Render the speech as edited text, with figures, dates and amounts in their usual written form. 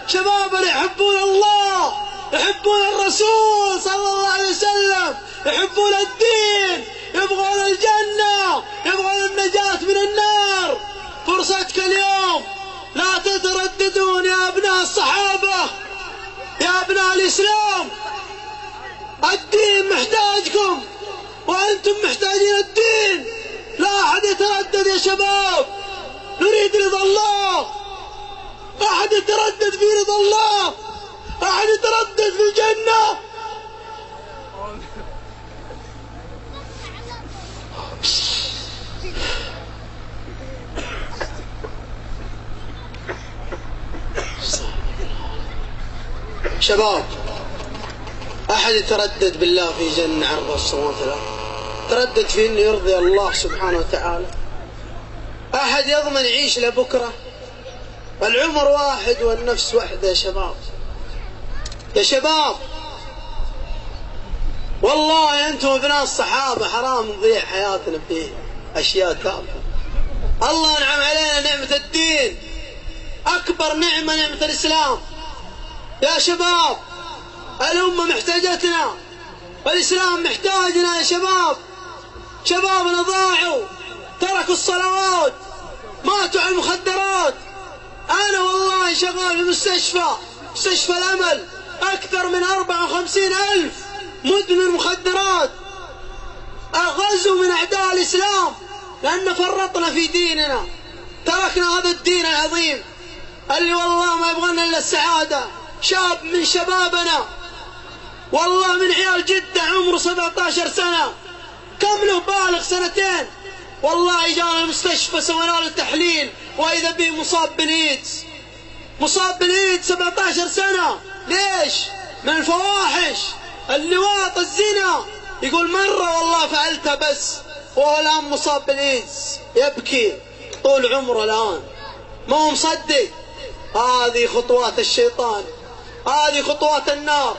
شبابنا يحبون الله، يحبون الرسول صلى الله عليه وسلم، يحبون الدين، يبغون الجنة، يبغون النجاة من النار. فرصتك اليوم، لا تترددون يا أبناء الصحابة، يا أبناء الإسلام. الدين محتاجكم وأنتم محتاجين الدين. لا أحد يتردد يا شباب، نريد رضا الله. أحد يتردد في رضا الله، أحد يتردد في الجنة. شباب، أحد يتردد بالله في جنة عرض السماوات والأرض، تردد في أنه يرضي الله سبحانه وتعالى. أحد يضمن يعيش لبكرة؟ العمر واحد والنفس واحدة يا شباب. يا شباب والله أنتم ابناء الصحابة حرام نضيع حياتنا في أشياء تافهة. الله أنعم علينا نعمة الدين، أكبر نعمة نعمة الإسلام. يا شباب الأمة محتاجتنا، الإسلام محتاجنا يا شباب. شبابنا ضاعوا، تركوا الصلوات، ماتوا على المخدرات. أنا والله شغال في مستشفى الأمل، أكثر من 54,000 مدمن مخدرات غزوا من أعداء الإسلام لأن فرطنا في ديننا، تركنا هذا الدين العظيم اللي والله ما يبغانا إلا السعادة. شاب من شبابنا والله من عيال جدة عمره 17 سنة، كم له بالغ 2 والله جانا المستشفى سوينا له تحليل وإذا به مصاب بالإيدز. 17 سنة. ليش؟ من الفواحش، اللواط، الزنا. يقول مرة والله فعلتها بس، وهو الآن مصاب بالإيدز، يبكي طول عمره الآن ما هو مصدق. هذه خطوات الشيطان، هذه خطوات النار.